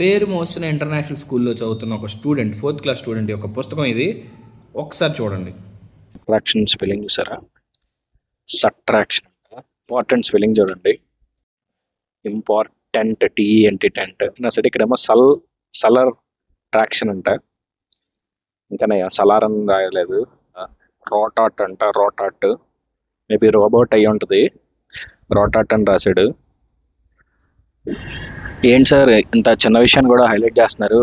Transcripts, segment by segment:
పేరు మోసిన ఇంటర్నేషనల్ స్కూల్లో చదువుతున్న ఒక స్టూడెంట్, 4th క్లాస్ స్టూడెంట్ యొక్క పుస్తకం ఇది. ఒకసారి చూడండి. అట్రాక్షన్ స్పెల్లింగ్ చూసారా? సట్రాక్షన్. ఇంపార్టెంట్ స్పెల్లింగ్ చూడండి. ఇంపార్టెంట్, టీఎన్టీ టెంట్ నా సరే. ఇక్కడేమో సలర్ ట్రాక్షన్ అంట. ఇంకా సలార్ అని రాయలేదు. రోటాట్ అంట. రోటాట్ మేబీ రోబోట్ అయ్యి ఉంటుంది. రోటాట్ అని రాశాడు. ఏంటి సార్ ఇంత చిన్న విషయాన్ని కూడా హైలైట్ చేస్తున్నారు?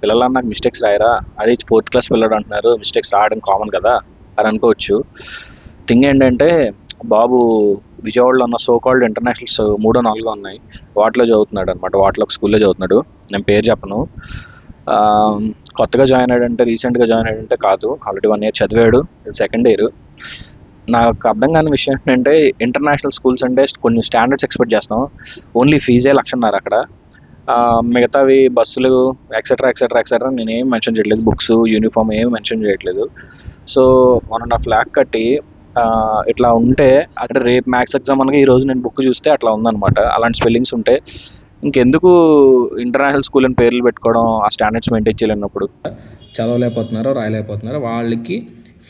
పిల్లలు నాకు మిస్టేక్స్ రాయరా? అది 4th క్లాస్ పిల్లడు అంటున్నారు, మిస్టేక్స్ రావడం కామన్ కదా అని అనుకోవచ్చు. థింగ్ ఏంటంటే బాబు విజయవాడలో ఉన్న సోకాల్డ్ ఇంటర్నేషనల్స్ 3 4 ఉన్నాయి, వాటిలో చదువుతున్నాడు అనమాట. వాటిలో ఒక స్కూల్లో చదువుతున్నాడు. నేను పేరు చెప్పను. కొత్తగా జాయిన్ అయ్యాడంటే, రీసెంట్గా జాయిన్ అయ్యాడంటే కాదు, ఆల్రెడీ 1 year చదివాడు, 2nd year. నాకు అర్థం కాని విషయం ఏంటంటే ఇంటర్నేషనల్ స్కూల్స్ అంటే కొన్ని స్టాండర్డ్స్ ఎక్స్పెక్ట్ చేస్తాం. ఓన్లీ ఫీజే 1,00,000 అక్కడ. మిగతావి బస్సులు ఎక్సెట్రా ఎక్సెట్రా ఎక్సెట్రా నేనేం మెన్షన్ చేయట్లేదు. బుక్స్, యూనిఫామ్ ఏమి మెన్షన్ చేయట్లేదు. సో 1.5 lakh కట్టి ఇట్లా ఉంటే అక్కడ రేపు మ్యాథ్స్ ఎగ్జామ్ అనగా ఈరోజు నేను బుక్ చూస్తే అట్లా ఉందన్నమాట. అలాంటి స్పెల్లింగ్స్ ఉంటే ఇంకెందుకు ఇంటర్నేషనల్ స్కూల్ అని పేర్లు పెట్టుకోవడం, ఆ స్టాండర్డ్స్ మెయింటైన్ చేయలేనప్పుడు. చదవలేకపోతున్నారో రాయలేకపోతున్నారో వాళ్ళకి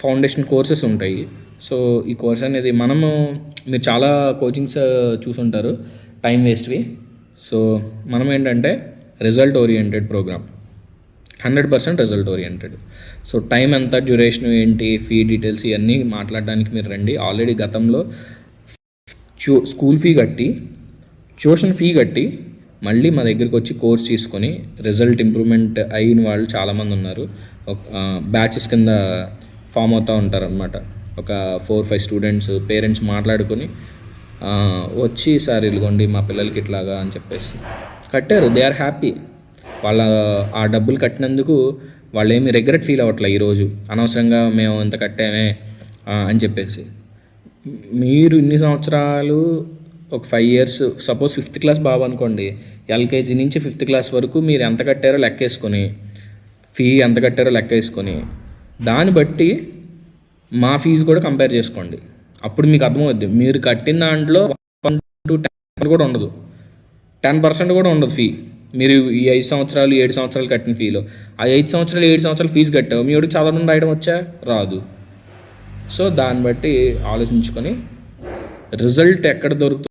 ఫౌండేషన్ కోర్సెస్ ఉంటాయి. సో ఈ కోర్స్ అనేది మీరు చాలా కోచింగ్స్ చూసుంటారు, టైం వేస్ట్వి. సో మనం ఏంటంటే result oriented programme, 100% result oriented. So time ఎంత, డ్యూరేషన్ ఏంటి, ఫీ డీటెయిల్స్ ఇవన్నీ మాట్లాడడానికి మీరు రండి. ఆల్రెడీ గతంలో స్కూల్ ఫీ కట్టి, ట్యూషన్ ఫీ కట్టి మళ్ళీ మా దగ్గరికి వచ్చి కోర్స్ తీసుకొని రిజల్ట్ ఇంప్రూవ్మెంట్ అయిన వాళ్ళు చాలామంది ఉన్నారు. బ్యాచెస్ కింద ఫామ్ అవుతూ ఉంటారు అనమాట. ఒక 4-5 స్టూడెంట్స్ పేరెంట్స్ మాట్లాడుకొని వచ్చి, సార్ ఇదిగోండి మా పిల్లలకి ఇట్లాగా అని చెప్పేసి కట్టారు. They are happy. వాళ్ళ ఆ డబ్బులు కట్టినందుకు వాళ్ళు ఏమి రిగ్రెట్ ఫీల్ అవ్వట్లే ఈరోజు, అనవసరంగా మేము ఇంత కట్టామే అని చెప్పేసి. మీరు ఇన్ని సంవత్సరాలు ఒక 5 years, సపోజ్ 5th క్లాస్ బాబు అనుకోండి, LKG నుంచి 5th క్లాస్ వరకు మీరు ఎంత కట్టారో లెక్కేసుకొని, ఫీ ఎంత కట్టారో లెక్కేసుకొని, దాన్ని బట్టి మా ఫీజు కూడా కంపేర్ చేసుకోండి. అప్పుడు మీకు అర్థమవుద్ది. మీరు కట్టిన దాంట్లో 1 to 10 కూడా ఉండదు, 10% కూడా ఉండదు ఫీ. మీరు ఈ 5 సంవత్సరాలు 7 సంవత్సరాలు కట్టిన ఫీలో ఆ 5 సంవత్సరాలు 7 సంవత్సరాలు ఫీజు కట్టావు, మీ వాడికి చదవడం రాయడం వచ్చా? రాదు. సో దాన్ని బట్టి ఆలోచించుకొని రిజల్ట్ ఎక్కడ దొరుకుతుంది